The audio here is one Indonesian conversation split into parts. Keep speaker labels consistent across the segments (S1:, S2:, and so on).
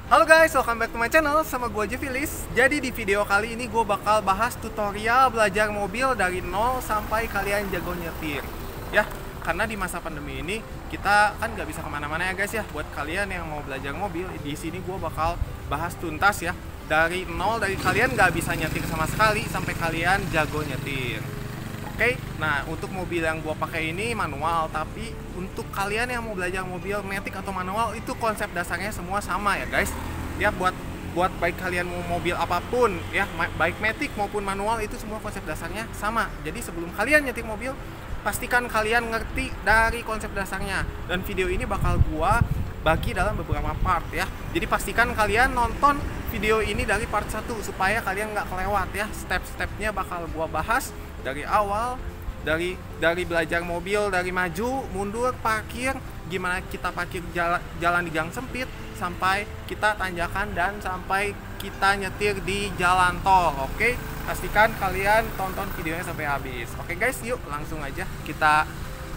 S1: Halo guys, welcome back to my channel sama gue Jevilis. Jadi di video kali ini gue bakal bahas tutorial belajar mobil dari nol sampai kalian jago nyetir. Ya, karena di masa pandemi ini kita kan nggak bisa kemana-mana ya guys ya. Buat kalian yang mau belajar mobil, di sini gue bakal bahas tuntas ya. Dari nol, dari kalian nggak bisa nyetir sama sekali sampai kalian jago nyetir. Oke, nah untuk mobil yang gue pakai ini manual, tapi untuk kalian yang mau belajar mobil matic atau manual itu konsep dasarnya semua sama ya guys. Ya buat baik kalian mau mobil apapun ya, baik matic maupun manual itu semua konsep dasarnya sama. Jadi sebelum kalian nyetir mobil, pastikan kalian ngerti dari konsep dasarnya. Dan video ini bakal gue bagi dalam beberapa part ya. Jadi pastikan kalian nonton video ini dari part 1 supaya kalian nggak kelewat ya. Step-stepnya bakal gue bahas dari awal, dari belajar mobil, dari maju, mundur, parkir, gimana kita parkir jalan di gang sempit, sampai kita tanjakan dan sampai kita nyetir di jalan tol. Oke, pastikan kalian tonton videonya sampai habis. Oke guys, yuk langsung aja kita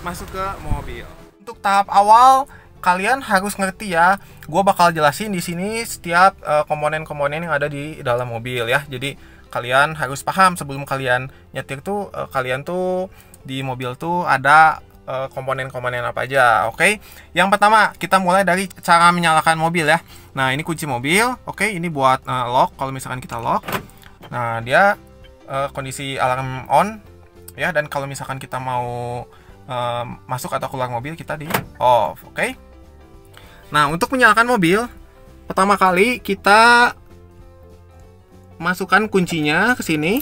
S1: masuk ke mobil. Untuk tahap awal kalian harus ngerti ya. Gue bakal jelasin di sini setiap komponen-komponen yang ada di dalam mobil ya. Jadi kalian harus paham sebelum kalian nyetir tuh kalian tuh di mobil tuh ada komponen-komponen apa aja. Oke, yang pertama kita mulai dari cara menyalakan mobil ya. Nah ini kunci mobil. Oke, ini buat lock. Kalau misalkan kita lock, nah dia kondisi alarm on ya. Dan kalau misalkan kita mau masuk atau keluar mobil, kita di off. Oke. Nah untuk menyalakan mobil, pertama kali kita masukkan kuncinya ke sini,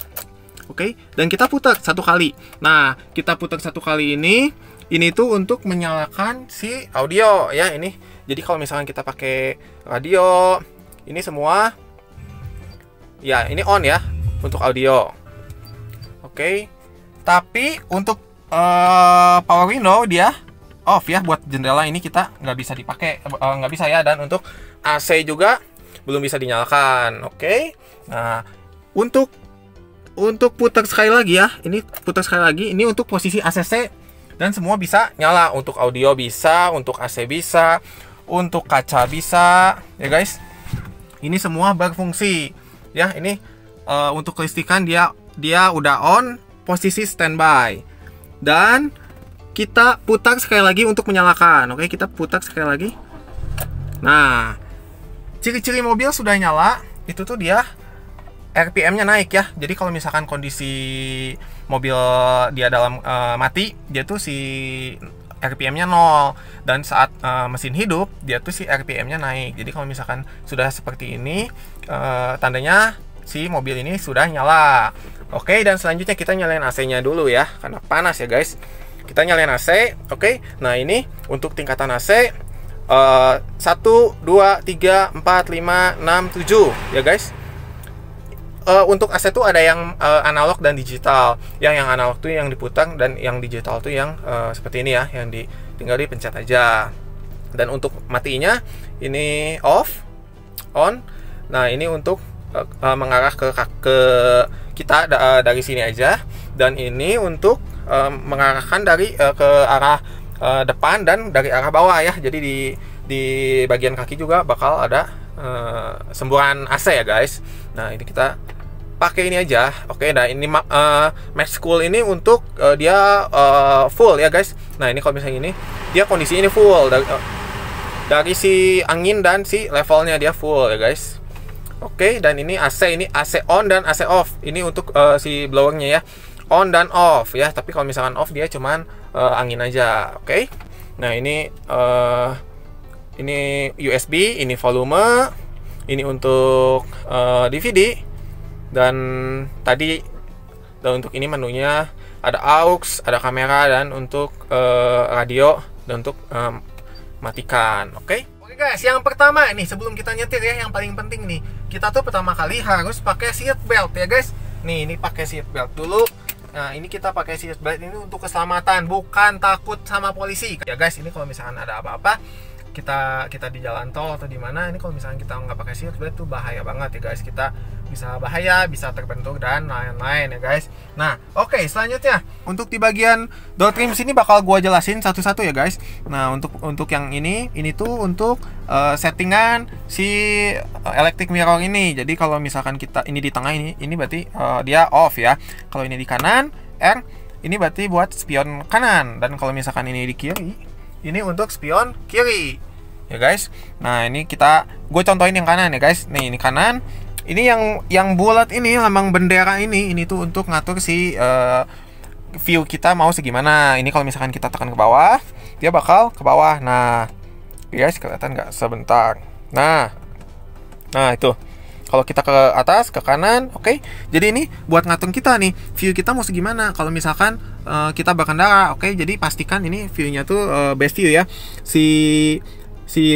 S1: oke, dan kita putar satu kali. Nah, kita putar satu kali ini tuh untuk menyalakan si audio ya ini. Jadi kalau misalkan kita pakai radio, ini semua, ya ini on ya untuk audio, oke. Tapi untuk power window dia off ya. Buat jendela ini kita nggak bisa dipakai, nggak bisa ya. Dan untuk AC juga belum bisa dinyalakan, oke. Nah, untuk putar sekali lagi ya, ini putar sekali lagi, ini untuk posisi ACC dan semua bisa nyala. Untuk audio bisa, untuk AC bisa, untuk kaca bisa, ya guys. Ini semua berfungsi, ya. Ini untuk kelistrikan dia udah on, posisi standby. Dan kita putar sekali lagi untuk menyalakan, oke. Kita putar sekali lagi. Nah, ciri-ciri mobil sudah nyala, itu tuh dia RPM-nya naik ya. Jadi kalau misalkan kondisi mobil dia dalam mati, dia tuh si RPM-nya 0. Dan saat mesin hidup, dia tuh si RPM-nya naik. Jadi kalau misalkan sudah seperti ini, tandanya si mobil ini sudah nyala. Oke, dan selanjutnya kita nyalain AC-nya dulu ya, karena panas ya guys. Kita nyalain AC, oke. Nah ini untuk tingkatan AC 1, 2, 3, 4, 5, 6, 7 ya guys. Untuk AC tuh ada yang analog dan digital. Yang analog tuh yang diputar, dan yang digital tuh yang seperti ini ya, yang tinggal dipencet aja. Dan untuk matinya ini off, on. Nah ini untuk mengarah ke kita dari sini aja. Dan ini untuk mengarahkan dari ke arah depan dan dari arah bawah ya. Jadi di bagian kaki juga bakal ada semburan AC ya guys. Nah ini kita pakai ini aja, oke. Nah ini Max Cool ini untuk dia full ya guys. Nah ini kalau misalnya ini dia kondisi ini full dari si angin dan si levelnya dia full ya guys. Oke, dan ini AC on dan AC off. Ini untuk si blowernya ya, on dan off ya. Tapi kalau misalkan off dia cuman angin aja, oke. Nah ini USB, ini volume, ini untuk DVD. Dan untuk ini menunya ada aux, ada kamera, dan untuk radio, dan untuk matikan, oke. Oke guys, yang pertama nih sebelum kita nyetir ya, yang paling penting nih, kita tuh pertama kali harus pakai seat belt ya guys. Nih ini pakai seat belt dulu. Nah ini kita pakai seat belt ini untuk keselamatan, bukan takut sama polisi ya guys. Ini kalau misalkan ada apa-apa, kita di jalan tol atau di mana, ini kalau misalnya kita nggak pakai seatbelt tuh bahaya banget ya guys. Kita bisa bahaya, bisa terbentuk dan lain-lain ya guys. Nah, oke, selanjutnya untuk di bagian door trim sini bakal gua jelasin satu-satu ya guys. Nah, untuk yang ini tuh untuk settingan si electric mirror ini. Jadi kalau misalkan kita ini di tengah, ini berarti dia off ya. Kalau ini di kanan R, ini berarti buat spion kanan, dan kalau misalkan ini di kiri, ini untuk spion kiri ya guys. Nah, ini gue contohin yang kanan ya guys. Nih, ini kanan. Ini yang bulat ini, lambang bendera ini tuh untuk ngatur si view kita mau segimana. Ini kalau misalkan kita tekan ke bawah, dia bakal ke bawah. Nah, guys, kelihatan nggak sebentar? Nah itu. Kalau kita ke atas, ke kanan, oke. Jadi ini buat ngatur kita nih, view kita mau segimana. Kalau misalkan kita berkendara, oke. Jadi pastikan ini view-nya tuh best view ya. Si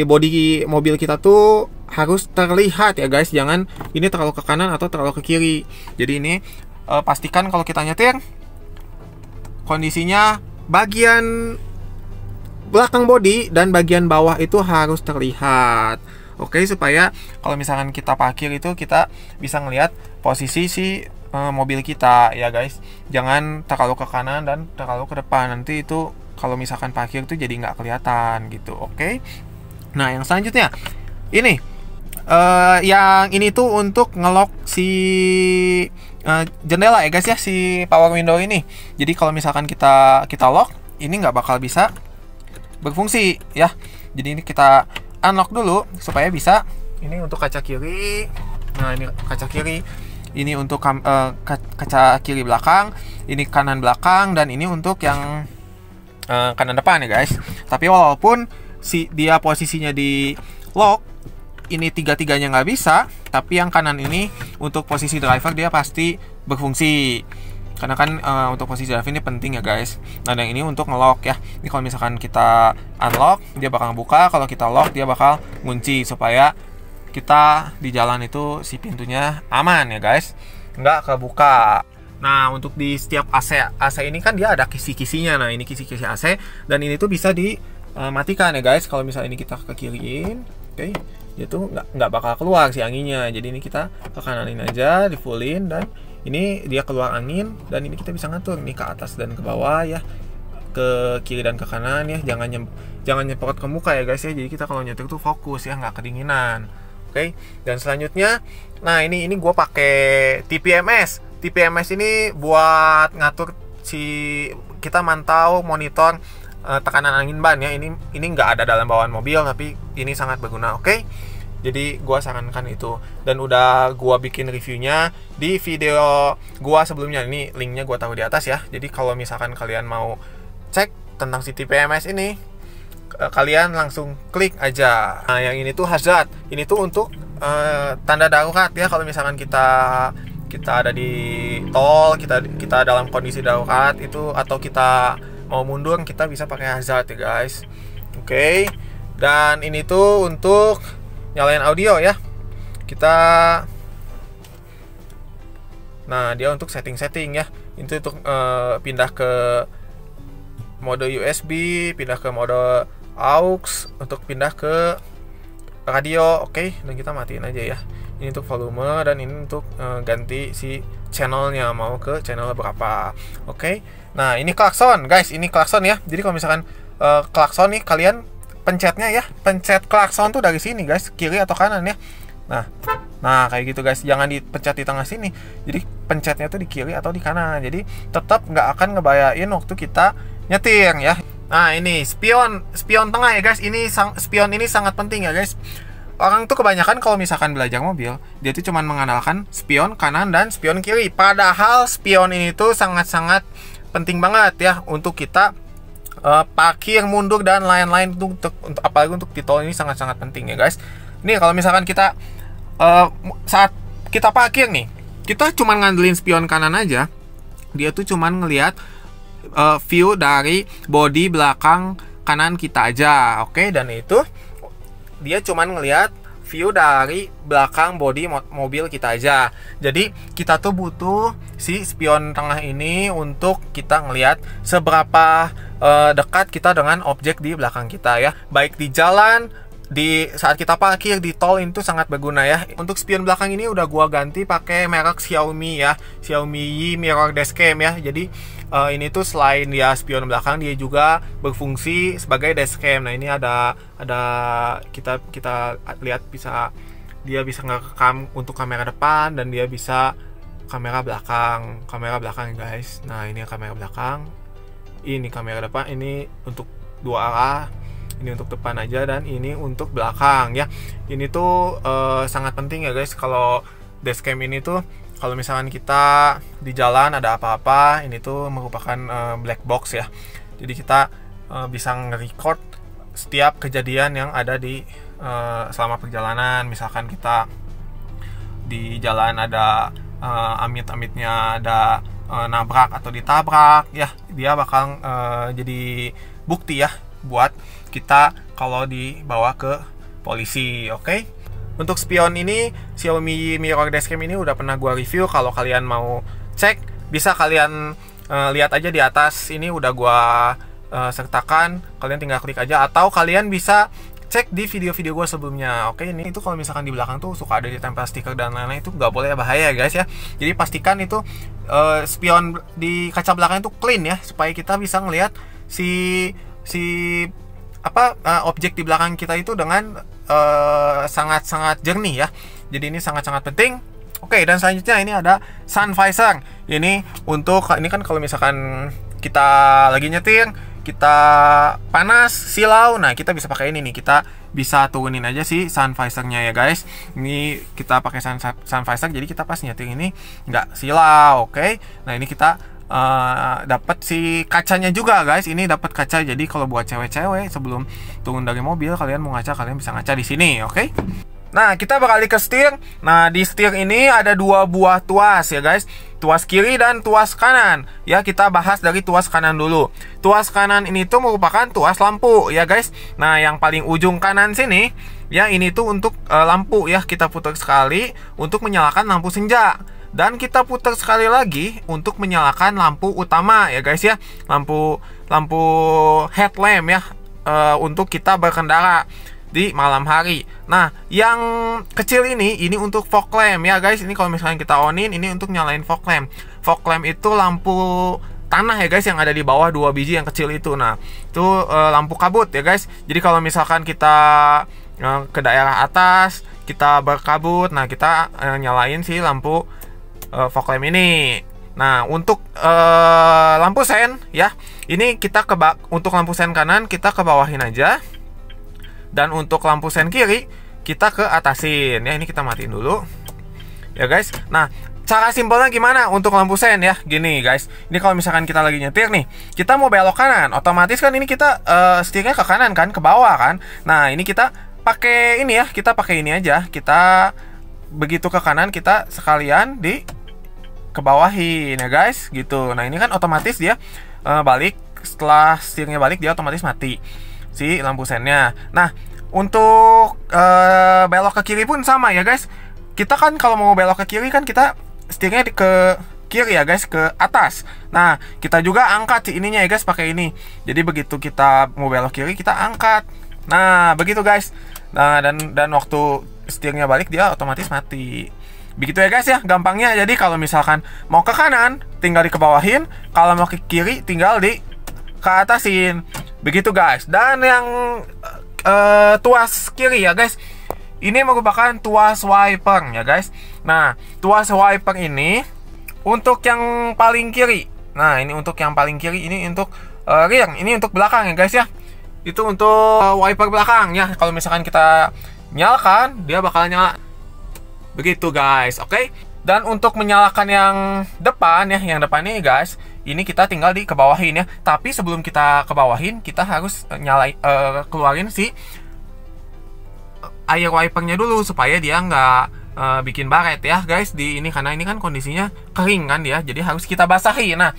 S1: body mobil kita tuh harus terlihat ya guys. Jangan ini terlalu ke kanan atau terlalu ke kiri. Jadi ini pastikan kalau kita nyetir, kondisinya bagian belakang body dan bagian bawah itu harus terlihat. Oke, supaya kalau misalkan kita parkir itu kita bisa ngelihat posisi si mobil kita ya guys. Jangan terlalu ke kanan dan terlalu ke depan. Nanti itu kalau misalkan parkir itu jadi nggak kelihatan gitu. Oke. Nah, yang selanjutnya ini yang ini tuh untuk ngelock si jendela ya guys ya, si power window ini. Jadi kalau misalkan kita lock, ini nggak bakal bisa berfungsi ya. Jadi ini kita unlock dulu supaya bisa. Ini untuk kaca kiri. Nah, ini kaca kiri. Ini untuk kaca kiri belakang. Ini kanan belakang, dan ini untuk yang kanan depan ya guys. Tapi walaupun dia posisinya di lock, ini tiga-tiganya nggak bisa, tapi yang kanan ini untuk posisi driver dia pasti berfungsi. Karena kan untuk posisi driver ini penting ya guys. Nah, yang ini untuk ngelock ya. Ini kalau misalkan kita unlock, dia bakal buka. Kalau kita lock, dia bakal ngunci supaya kita di jalan itu si pintunya aman ya guys, nggak kebuka. Nah, untuk di setiap AC ini kan dia ada kisi-kisinya. Nah, ini kisi-kisi AC, dan ini tuh bisa dimatikan ya guys. Kalau misalnya ini kita ke kiriin, oke, dia tuh nggak bakal keluar si anginnya. Jadi ini kita ke kananin aja, di fullin, dan ini dia keluar angin. Dan ini kita bisa ngatur ini ke atas dan ke bawah ya, ke kiri dan ke kanan ya. Jangan nyemprot ke muka ya guys ya. Jadi kita kalau nyetir tuh fokus ya, nggak kedinginan. Oke. Dan selanjutnya, nah ini gue pakai TPMS. TPMS ini buat ngatur kita mantau monitor tekanan angin ban ya. Ini nggak ada dalam bawaan mobil, tapi ini sangat berguna. Oke. Jadi gua sarankan itu, dan udah gua bikin reviewnya di video gua sebelumnya. Ini linknya gua taruh di atas ya. Jadi kalau misalkan kalian mau cek tentang si TPMS ini, kalian langsung klik aja. Nah, yang ini tuh hazard. Ini tuh untuk tanda darurat ya. Kalau misalkan kita ada di tol, kita dalam kondisi darurat itu, atau kita mau mundur, kita bisa pakai hazard ya guys. Oke. Dan ini tuh untuk nyalain audio ya. Nah, dia untuk setting ya. Itu untuk pindah ke mode USB, pindah ke mode aux, untuk pindah ke radio. Oke. Dan kita matiin aja ya. Ini untuk volume, dan ini untuk ganti si channelnya, mau ke channel berapa. Oke. Nah, ini klakson guys, ini klakson ya. Jadi kalau misalkan klakson nih, kalian pencetnya ya, pencet klakson tuh dari sini guys, kiri atau kanan ya. Nah kayak gitu guys, jangan dipencet di tengah sini. Jadi pencetnya tuh di kiri atau di kanan. Jadi tetap nggak akan ngebayain waktu kita nyetir ya. Nah, ini spion tengah ya guys. Spion ini sangat penting ya guys. Orang tuh kebanyakan kalau misalkan belajar mobil, dia tuh cuman mengandalkan spion kanan dan spion kiri. Padahal spion ini tuh sangat-sangat penting banget ya untuk kita parkir, mundur, dan lain-lain. Untuk apalagi untuk di tol ini sangat-sangat penting ya guys. Ini kalau misalkan kita saat kita parkir nih, kita cuma ngandelin spion kanan aja, dia tuh cuma ngelihat view dari bodi belakang kanan kita aja. Oke. Dan itu dia cuma ngelihat view dari belakang bodi mobil kita aja. Jadi kita tuh butuh si spion tengah ini untuk kita ngelihat seberapa dekat kita dengan objek di belakang kita ya. Baik di jalan, di saat kita parkir, di tol, itu sangat berguna ya. Untuk spion belakang ini udah gua ganti pakai merek Xiaomi ya, Xiaomi Yi Mirror Dashcam ya. Jadi ini tuh selain dia spion belakang, dia juga berfungsi sebagai dashcam. Nah ini ada kita lihat dia bisa ngerekam untuk kamera depan, dan dia bisa kamera belakang guys. Nah ini kamera belakang, ini kamera depan, ini untuk dua arah, ini untuk depan aja, dan ini untuk belakang ya. Ini tuh sangat penting ya guys. Kalau dashcam ini tuh, kalau misalkan kita di jalan ada apa-apa, ini tuh merupakan black box ya. Jadi kita bisa nge-record setiap kejadian yang ada di selama perjalanan. Misalkan kita di jalan ada amit-amitnya ada nabrak atau ditabrak ya, dia bakal jadi bukti ya buat kita kalau dibawa ke polisi. Oke? Untuk spion ini, Xiaomi Mirror Dashcam ini udah pernah gua review. Kalau kalian mau cek, bisa kalian lihat aja di atas. Ini udah gua sertakan, kalian tinggal klik aja, atau kalian bisa cek di video-video gua sebelumnya. Oke, ini itu kalau misalkan di belakang tuh suka ada ditempel stiker dan lain-lain, itu nggak boleh, bahaya guys ya. Jadi pastikan itu spion di kaca belakang itu clean ya, supaya kita bisa ngelihat objek di belakang kita itu dengan sangat-sangat jernih ya. Jadi ini sangat-sangat penting. Oke, dan selanjutnya ini ada sun visor. Ini kan kalau misalkan kita lagi nyetir, kita panas, silau, nah kita bisa pakai ini nih. Kita bisa turunin aja sih sun visornya ya guys. Ini kita pakai sun visor, jadi kita pas nyetir ini nggak silau. Oke, nah ini kita dapat si kacanya juga guys. Ini dapat kaca, jadi kalau buat cewek-cewek sebelum turun dari mobil, kalian mau ngaca, kalian bisa ngaca di sini. Oke. Nah kita beralih ke setir. Nah di setir ini ada dua buah tuas ya guys, tuas kiri dan tuas kanan ya. Kita bahas dari tuas kanan dulu. Tuas kanan ini tuh merupakan tuas lampu ya guys. Nah yang paling ujung kanan sini ya, ini tuh untuk lampu ya. Kita putar sekali untuk menyalakan lampu senja, dan kita putar sekali lagi untuk menyalakan lampu utama ya guys ya, lampu headlamp ya, untuk kita berkendara di malam hari. Nah yang kecil ini untuk fog lamp ya guys. Ini kalau misalnya kita onin, ini untuk nyalain fog lamp. Fog lamp itu lampu tanah ya guys, yang ada di bawah 2 biji yang kecil itu. Nah itu lampu kabut ya guys. Jadi kalau misalkan kita ke daerah atas, kita berkabut, nah kita nyalain si lampu fog lamp ini. Nah untuk lampu sen ya, ini kita untuk lampu sen kanan kita ke bawahin aja, dan untuk lampu sen kiri kita ke atasin ya. Ini kita matiin dulu ya guys. Nah cara simpelnya gimana untuk lampu sen ya, gini guys. Ini kalau misalkan kita lagi nyetir nih, kita mau belok kanan, otomatis kan ini kita setirnya ke kanan kan, ke bawah kan. Nah ini kita pakai ini ya, kita pakai ini aja. Kita begitu ke kanan, kita sekalian di kebawahin ya guys gitu. Nah ini kan otomatis dia balik, setelah setirnya balik dia otomatis mati si lampu sennya. Nah untuk belok ke kiri pun sama ya guys. Kita kan kalau mau belok ke kiri kan kita setirnya ke kiri ya guys, ke atas. Nah kita juga angkat si ininya ya guys, pakai ini. Jadi begitu kita mau belok kiri, kita angkat. Nah begitu guys. Nah dan waktu setirnya balik dia otomatis mati. Begitu ya guys ya, gampangnya. Jadi kalau misalkan mau ke kanan tinggal dikebawahin, kalau mau ke kiri tinggal di ke atasin. Begitu guys. Dan yang tuas kiri ya guys, ini merupakan tuas wiper ya guys. Nah tuas wiper ini untuk yang paling kiri. Nah ini untuk yang paling kiri, ini untuk rear, ini untuk belakang ya guys ya. Itu untuk wiper belakang ya. Kalau misalkan kita nyalakan, dia bakal nyala. Begitu guys, oke. Dan untuk menyalakan yang depan ya, yang depan ini guys, ini kita tinggal dikebawahin ya. Tapi sebelum kita kebawahin, kita harus keluarin si air wipernya dulu supaya dia nggak bikin baret ya guys di ini, karena ini kan kondisinya kering kan dia, jadi harus kita basahi. Nah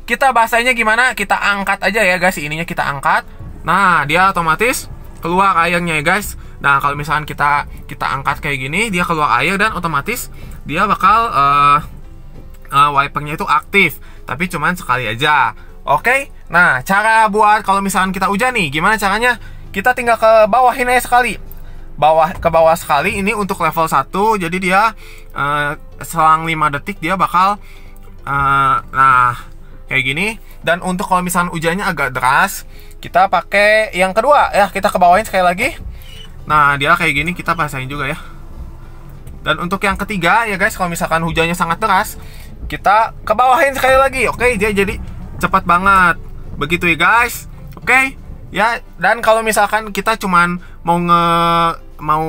S1: kita basahinya gimana? Kita angkat aja ya guys, ininya kita angkat. Nah dia otomatis keluar airnya ya guys. Nah, kalau misalkan kita angkat kayak gini, dia keluar air dan otomatis dia bakal wipernya itu aktif, tapi cuman sekali aja. Oke. Nah, cara buat kalau misalkan kita hujan nih, gimana caranya? Kita tinggal ke bawahin aja sekali. Ke bawah sekali, ini untuk level 1. Jadi dia selang 5 detik dia bakal nah, kayak gini. Dan untuk kalau misalkan hujannya agak deras, kita pakai yang kedua ya, kita ke bawahin sekali lagi. Nah, dia kayak gini, kita pasain juga ya. Dan untuk yang ketiga ya guys, kalau misalkan hujannya sangat deras, kita ke bawahin sekali lagi. Oke, dia jadi cepat banget. Begitu ya guys. Oke. Ya, dan kalau misalkan kita cuman mau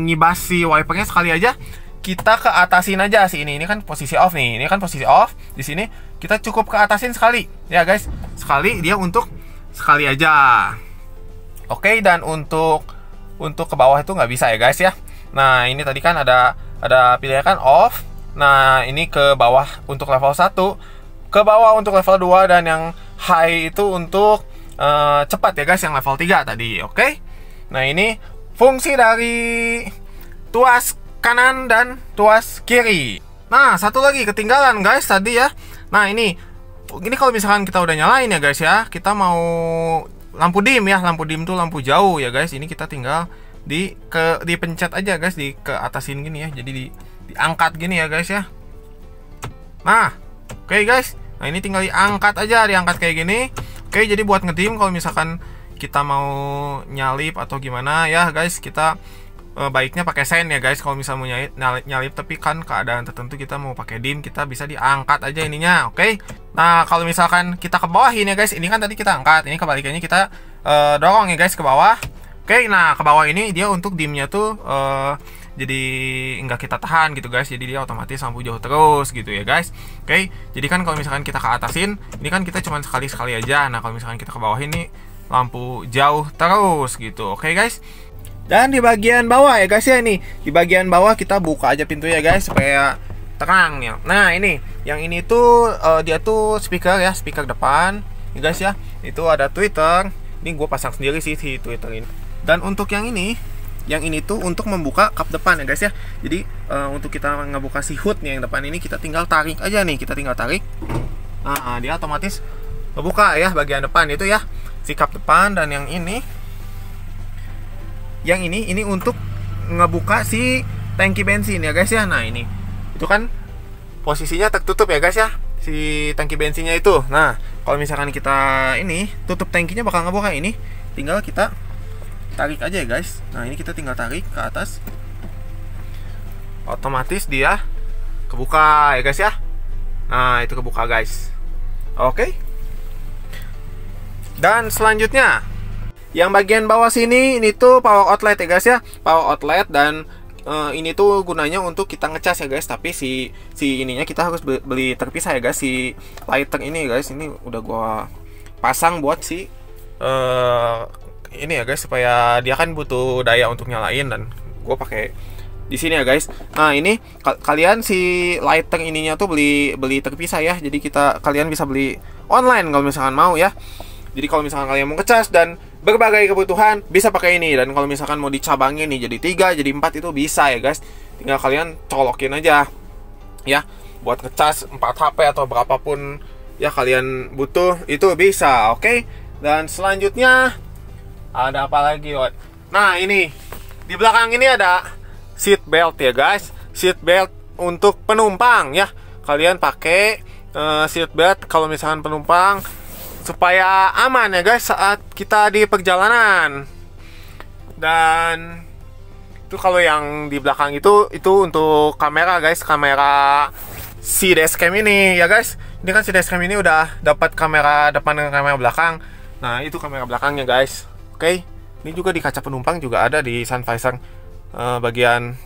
S1: ngibas si wipernya sekali aja, kita ke atasin aja sih ini. Ini kan posisi off nih. Ini kan posisi off. Di sini kita cukup ke atasin sekali. Ya guys, sekali dia untuk sekali aja. Oke, dan untuk ke bawah itu nggak bisa ya guys ya. Nah, ini tadi kan ada pilihan kan off. Nah, ini ke bawah untuk level 1, ke bawah untuk level 2, dan yang high itu untuk cepat ya guys, yang level 3 tadi. Oke. Nah, ini fungsi dari tuas kanan dan tuas kiri. Nah, satu lagi ketinggalan guys tadi ya. Nah, ini kalau misalkan kita udah nyalain ya guys ya, kita mau lampu dim ya. Lampu dim tuh lampu jauh ya guys. Ini kita tinggal dipencet aja guys, ke atasin gini ya. Jadi diangkat gini ya guys ya. Nah, oke guys. Nah, ini tinggal diangkat aja, diangkat kayak gini. Oke, jadi buat ngedim kalau misalkan kita mau nyalip atau gimana ya guys, kita baiknya pakai sen ya guys. Kalau misalnya mau nyalip tapi kan keadaan tertentu kita mau pakai dim, kita bisa diangkat aja ininya. Oke. Nah, kalau misalkan kita ke bawah ini ya guys, ini kan tadi kita angkat, ini kebalikannya kita dorong ya guys ke bawah. Oke, nah ke bawah ini dia untuk dimnya tuh jadi enggak kita tahan gitu guys, jadi dia otomatis lampu jauh terus gitu ya guys. Oke, jadi kan kalau misalkan kita ke atasin, ini kan kita cuma sekali aja. Nah, kalau misalkan kita ke bawah ini lampu jauh terus gitu. Oke guys. Dan di bagian bawah ya guys ya, ini di bagian bawah kita buka aja pintunya guys supaya terang ya. Nah, ini yang ini tuh dia tuh speaker ya, speaker depan ya guys ya. Itu ada tweeter. Ini gue pasang sendiri sih si tweeter ini. Dan untuk yang ini tuh untuk membuka kap depan ya guys ya. Jadi untuk kita ngebuka si hood nih yang depan ini, kita tinggal tarik aja nih, kita tinggal tarik. Nah, dia otomatis ngebuka ya bagian depan itu ya, si kap depan. Dan yang ini untuk ngebuka si tangki bensin ya guys ya. Nah, ini itu kan posisinya tertutup ya guys ya, si tangki bensinnya itu. Nah, kalau misalkan kita ini tutup tangkinya bakal ngebuka, ini tinggal kita tarik aja ya guys. Nah, ini kita tinggal tarik ke atas, otomatis dia kebuka ya guys ya. Nah, itu kebuka guys. Oke. Dan selanjutnya yang bagian bawah sini, ini tuh power outlet ya guys ya, power outlet. Dan ini tuh gunanya untuk kita ngecas ya guys, tapi si ininya kita harus beli terpisah ya guys, si lighter ini ya guys. Ini udah gua pasang buat si ini ya guys, supaya dia kan butuh daya untuk nyalain, dan gue pakai di sini ya guys. Nah, ini kalian si lighter ininya tuh beli terpisah ya. Jadi kalian bisa beli online kalau misalkan mau ya. Jadi kalau misalkan kalian mau ngecas dan berbagai kebutuhan, bisa pakai ini. Dan kalau misalkan mau dicabangin nih jadi 3, jadi 4, itu bisa ya guys. Tinggal kalian colokin aja ya, buat ngecas 4 HP atau berapapun ya kalian butuh, itu bisa. Oke. Dan selanjutnya ada apa lagi, Wot? Nah, ini di belakang ini ada seat belt ya guys, seat belt untuk penumpang ya. Kalian pakai seat belt kalau misalkan penumpang supaya aman ya guys saat kita di perjalanan. Dan itu kalau yang di belakang itu untuk kamera guys, kamera si dashcam ini ya guys. Ini kan si dashcam ini udah dapat kamera depan dan kamera belakang. Nah, itu kamera belakangnya guys. Oke, ini juga di kaca penumpang juga ada, di sun visor bagian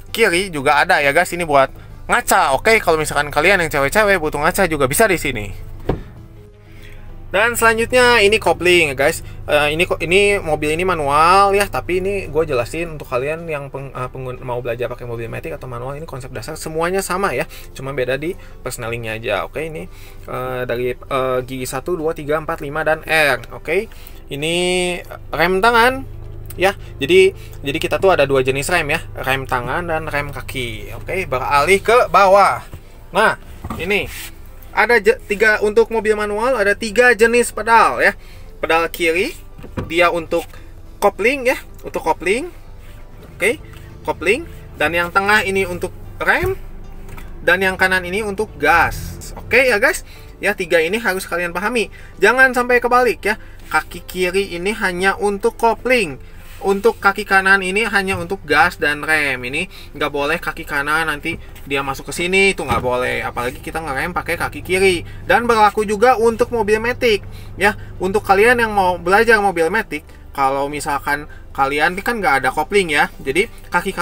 S1: kiri juga ada ya guys. Ini buat ngaca. Oke, kalau misalkan kalian yang cewek-cewek butuh ngaca juga bisa di sini. Dan selanjutnya ini kopling ya guys. Ini mobil ini manual ya, tapi ini gue jelasin untuk kalian yang mau belajar pakai mobil matic atau manual, ini konsep dasar semuanya sama ya, cuma beda di persnelingnya aja. Oke, ini dari gigi 1, 2, 3, 4, 5 dan R. Oke, ini rem tangan ya. Jadi kita tuh ada dua jenis rem ya, rem tangan dan rem kaki. Oke, beralih ke bawah. Nah, ini ada tiga untuk mobil manual, ada 3 jenis pedal ya. Pedal kiri dia untuk kopling ya, untuk kopling. Oke, kopling. Dan yang tengah ini untuk rem, dan yang kanan ini untuk gas. Oke ya guys, ya 3 ini harus kalian pahami. Jangan sampai kebalik ya. Kaki kiri ini hanya untuk kopling, untuk kaki kanan ini hanya untuk gas dan rem. Ini nggak boleh kaki kanan nanti dia masuk ke sini, itu nggak boleh. Apalagi kita ngerem pakai kaki kiri. Dan berlaku juga untuk mobil matic ya. Untuk kalian yang mau belajar mobil matic, kalau misalkan kalian kan nggak ada kopling ya, jadi kaki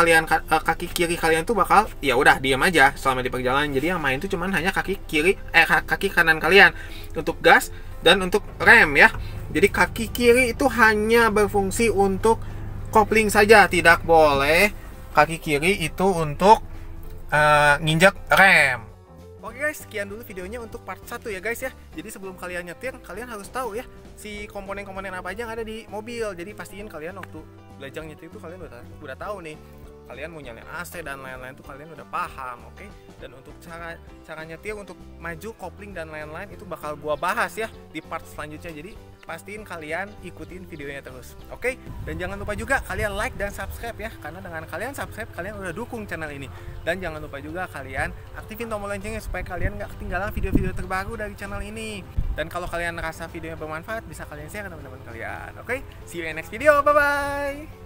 S1: kiri kalian tuh bakal ya udah diam aja selama di perjalanan. Jadi yang main tuh cuman hanya kaki kanan kalian untuk gas dan untuk rem ya. Jadi kaki kiri itu hanya berfungsi untuk kopling saja, tidak boleh kaki kiri itu untuk nginjak rem. Oke guys, sekian dulu videonya untuk part 1 ya guys ya. Jadi sebelum kalian nyetir, kalian harus tahu ya si komponen-komponen apa aja yang ada di mobil. Jadi pastiin kalian waktu belajar nyetir itu kalian udah tahu nih. Kalian mau nyalain AC dan lain-lain tuh kalian udah paham, oke? Dan untuk cara nyetir untuk maju, kopling dan lain-lain itu bakal gua bahas ya di part selanjutnya. Jadi pastiin kalian ikutin videonya terus, oke? Dan jangan lupa juga kalian like dan subscribe ya, karena dengan kalian subscribe kalian udah dukung channel ini. Dan jangan lupa juga kalian aktifin tombol loncengnya supaya kalian nggak ketinggalan video-video terbaru dari channel ini. Dan kalau kalian ngerasa videonya bermanfaat, bisa kalian share ke teman-teman kalian, oke? See you in next video, bye bye.